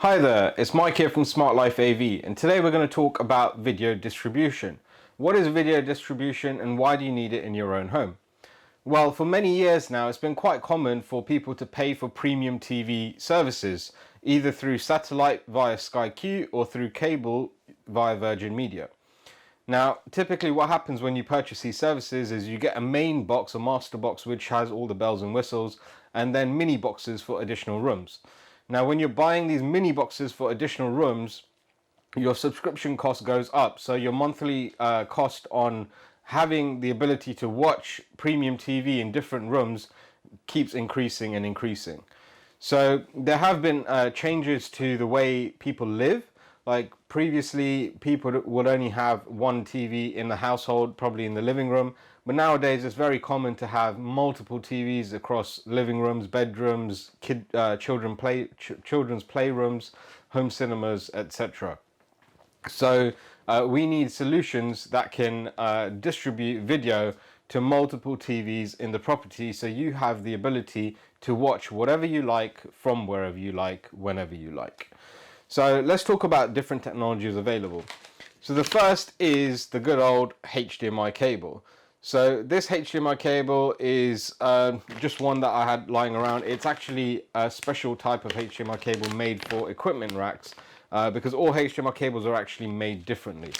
Hi there, it's Mike here from Smart Life AV, and today we're going to talk about video distribution. What is video distribution and why do you need it in your own home? Well, for many years now, it's been quite common for people to pay for premium TV services, either through satellite via Sky Q or through cable via Virgin Media. Now, typically what happens when you purchase these services is you get a main box, a master box, which has all the bells and whistles, and then mini boxes for additional rooms. Now, when you're buying these mini boxes for additional rooms, your subscription cost goes up. So your monthly cost on having the ability to watch premium TV in different rooms keeps increasing and increasing. So there have been changes to the way people live. Like previously, people would only have one TV in the household, probably in the living room. But nowadays, it's very common to have multiple TVs across living rooms, bedrooms, children's playrooms, home cinemas, etc. So we need solutions that can distribute video to multiple TVs in the property, so you have the ability to watch whatever you like from wherever you like, whenever you like. So let's talk about different technologies available. So the first is the good old HDMI cable. So this HDMI cable is just one that I had lying around. It's actually a special type of HDMI cable made for equipment racks because all HDMI cables are actually made differently.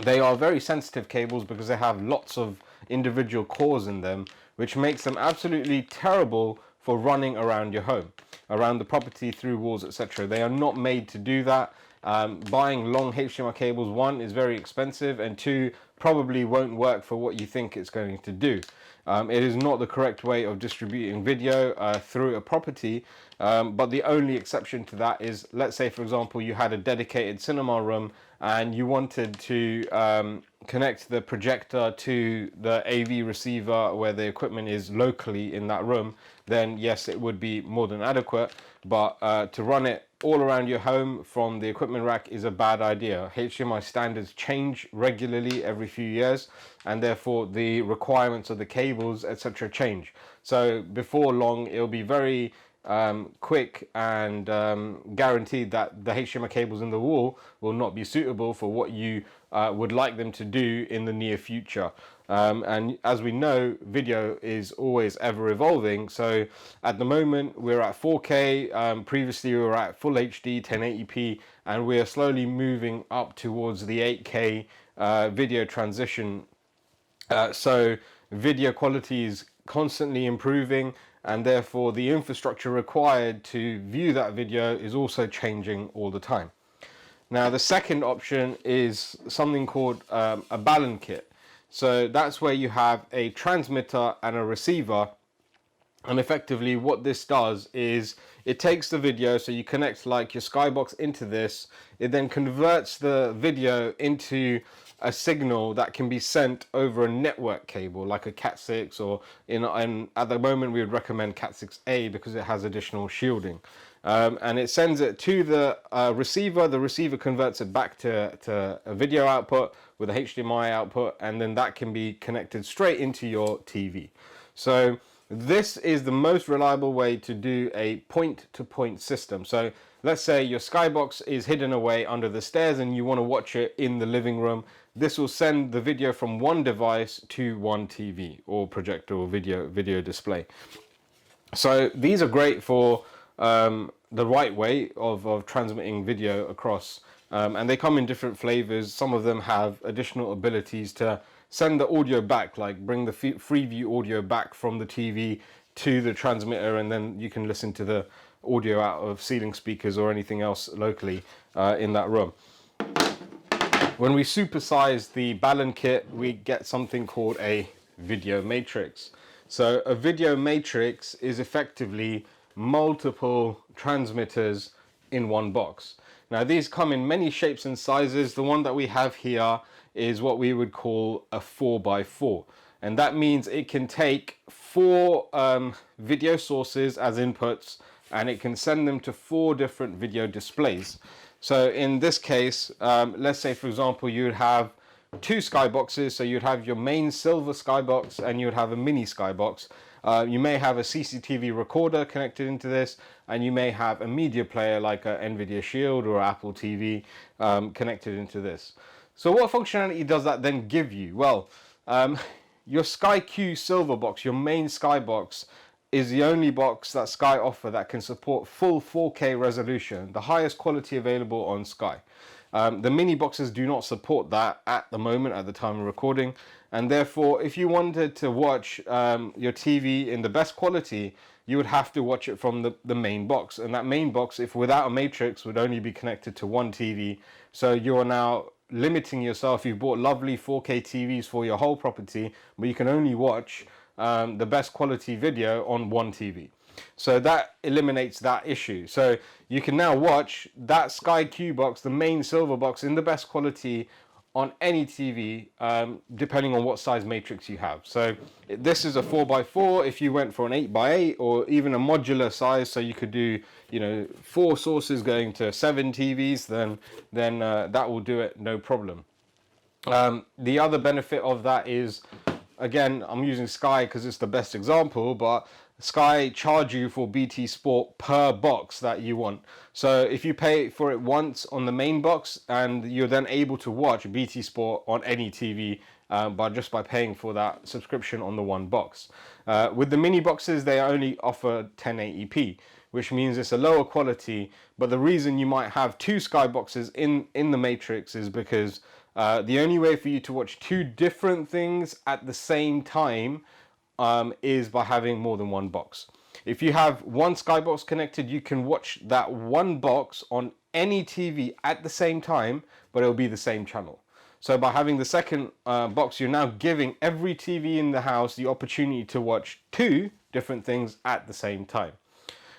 They are very sensitive cables because they have lots of individual cores in them, which makes them absolutely terrible for running around your home, around the property, through walls, etc. They are not made to do that. Buying long HDMI cables, one, is very expensive, and two, probably won't work for what you think it's going to do. It is not the correct way of distributing video through a property, but the only exception to that is, let's say for example you had a dedicated cinema room and you wanted to connect the projector to the AV receiver where the equipment is locally in that room, then yes, it would be more than adequate. But to run it all around your home from the equipment rack is a bad idea. HDMI standards change regularly every few years, and therefore the requirements of the cables, etc., change. So before long, it'll be very quick and guaranteed that the HDMI cables in the wall will not be suitable for what you would like them to do in the near future. And as we know, video is always ever evolving. So at the moment we're at 4K, previously we were at full HD 1080p, and we're slowly moving up towards the 8K video transition. So video quality is constantly improving, and therefore the infrastructure required to view that video is also changing all the time. Now the second option is something called a balun kit. So that's where you have a transmitter and a receiver, and effectively what this does is it takes the video, so you connect like your Skybox into this, it then converts the video into a signal that can be sent over a network cable like a Cat6, or at the moment we would recommend Cat6A because it has additional shielding. And it sends it to the receiver. The receiver converts it back to a video output with a HDMI output, and then that can be connected straight into your TV. So this is the most reliable way to do a point-to-point system. So let's say your Skybox is hidden away under the stairs and you want to watch it in the living room. This will send the video from one device to one TV or projector or video display. So these are great for the right way of transmitting video across, and they come in different flavors. Some of them have additional abilities to send the audio back, like bring the Freeview audio back from the TV to the transmitter, and then you can listen to the audio out of ceiling speakers or anything else locally in that room. When we supersize the balun kit, we get something called a video matrix. So a video matrix is effectively multiple transmitters in one box. Now these come in many shapes and sizes. The one that we have here is what we would call a 4x4, and that means it can take 4 video sources as inputs, and it can send them to 4 different video displays. So in this case, let's say for example you would have two skyboxes. So you'd have your main silver skybox and you'd have a mini skybox. You may have a CCTV recorder connected into this, and you may have a media player like a NVIDIA Shield or Apple TV connected into this. So what functionality does that then give you? Well, your Sky Q silver box, your main skybox, is the only box that Sky offer that can support full 4K resolution, the highest quality available on Sky. The mini boxes do not support that at the moment, at the time of recording, and therefore if you wanted to watch your TV in the best quality, you would have to watch it from the main box, and that main box, if without a matrix, would only be connected to one TV. So you are now limiting yourself. You've bought lovely 4K TVs for your whole property, but you can only watch the best quality video on one TV. So that eliminates that issue. So you can now watch that Sky Q box, the main silver box, in the best quality on any TV, depending on what size matrix you have. So this is a 4x4. If you went for an 8x8 or even a modular size, so you could do, 4 sources going to 7 TVs, then that will do it, no problem. The other benefit of that is, again, I'm using Sky because it's the best example, but Sky charge you for BT Sport per box that you want. So if you pay for it once on the main box, and you're then able to watch BT Sport on any TV by paying for that subscription on the one box. With the mini boxes, they only offer 1080p, which means it's a lower quality. But the reason you might have two Sky boxes in the matrix is because the only way for you to watch two different things at the same time is by having more than one box. If you have one Skybox connected, you can watch that one box on any TV at the same time, but it'll be the same channel. So by having the second box, you're now giving every TV in the house the opportunity to watch two different things at the same time.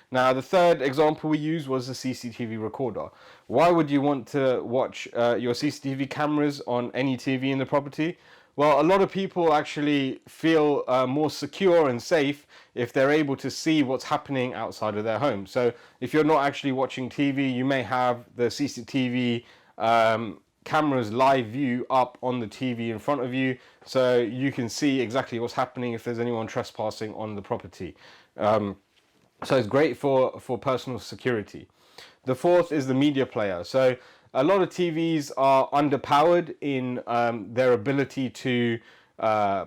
Now, the third example we used was a CCTV recorder. Why would you want to watch your CCTV cameras on any TV in the property? Well, a lot of people actually feel more secure and safe if they're able to see what's happening outside of their home. So if you're not actually watching TV, you may have the CCTV camera's live view up on the TV in front of you, so you can see exactly what's happening if there's anyone trespassing on the property. So it's great for personal security. The fourth is the media player. So a lot of TVs are underpowered in their ability to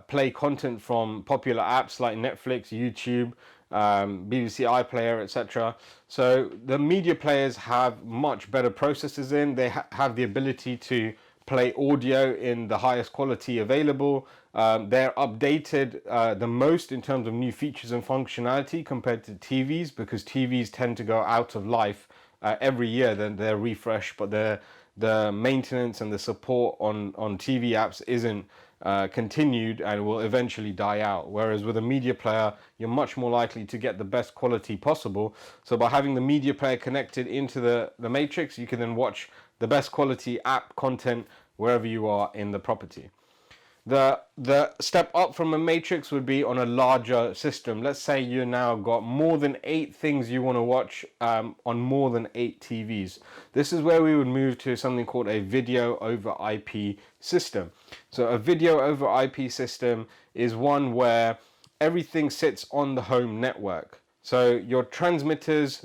play content from popular apps like Netflix, YouTube, BBC iPlayer, etc. So the media players have much better processors in. They have the ability to play audio in the highest quality available. They're updated the most in terms of new features and functionality compared to TVs, because TVs tend to go out of life every year. Then they're refreshed, but the maintenance and the support on TV apps isn't continued and will eventually die out. Whereas with a media player, you're much more likely to get the best quality possible. So by having the media player connected into the matrix, you can then watch the best quality app content wherever you are in the property. The step up from a matrix would be on a larger system. Let's say you now got more than 8 things you want to watch on more than 8 TVs. This is where we would move to something called a video over IP system. So a video over IP system is one where everything sits on the home network. So your transmitters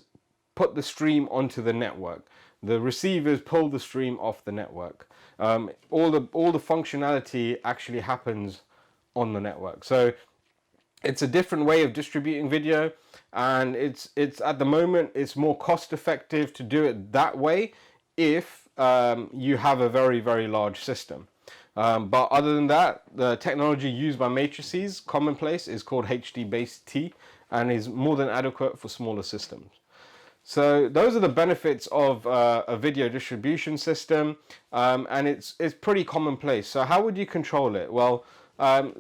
put the stream onto the network. The receivers pull the stream off the network. All the functionality actually happens on the network. So it's a different way of distributing video, and it's at the moment it's more cost effective to do it that way if you have a very, very large system. But other than that, the technology used by matrices, commonplace, is called HD-based and is more than adequate for smaller systems. So those are the benefits of a video distribution system, and it's pretty commonplace. So how would you control it? Well,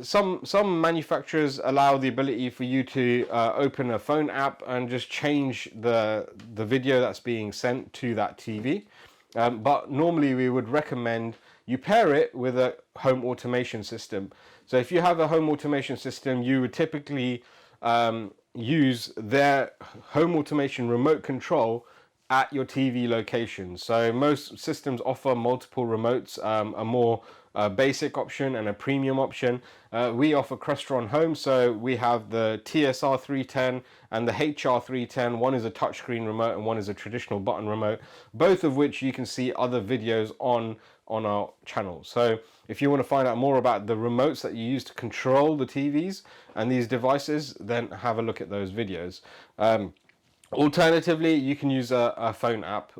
some manufacturers allow the ability for you to open a phone app and just change the video that's being sent to that TV. But normally we would recommend you pair it with a home automation system. So if you have a home automation system, you would typically use their home automation remote control at your TV location. So most systems offer multiple remotes, a more a basic option and a premium option. We offer Crestron Home, so we have the TSR 310 and the HR 310. One is a touchscreen remote and one is a traditional button remote, both of which you can see other videos on our channel. So if you want to find out more about the remotes that you use to control the TVs and these devices, then have a look at those videos. Alternatively, you can use a phone app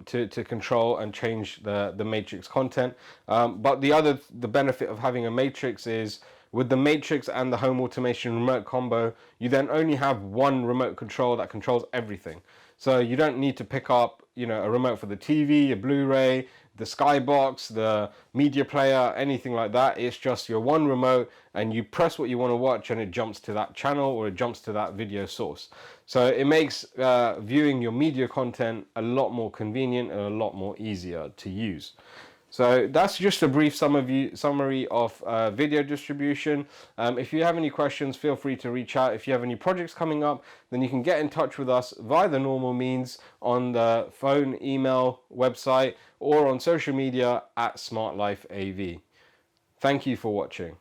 to control and change the matrix content. But the benefit of having a matrix is, with the matrix and the home automation remote combo, you then only have one remote control that controls everything. So you don't need to pick up, a remote for the TV, a Blu-ray, the Skybox, the media player, anything like that. It's just your one remote, and you press what you want to watch and it jumps to that channel or it jumps to that video source. So it makes viewing your media content a lot more convenient and a lot more easier to use. So that's just a brief summary of video distribution. If you have any questions, feel free to reach out. If you have any projects coming up, then you can get in touch with us via the normal means on the phone, email, website, or on social media at SmartLifeAV. Thank you for watching.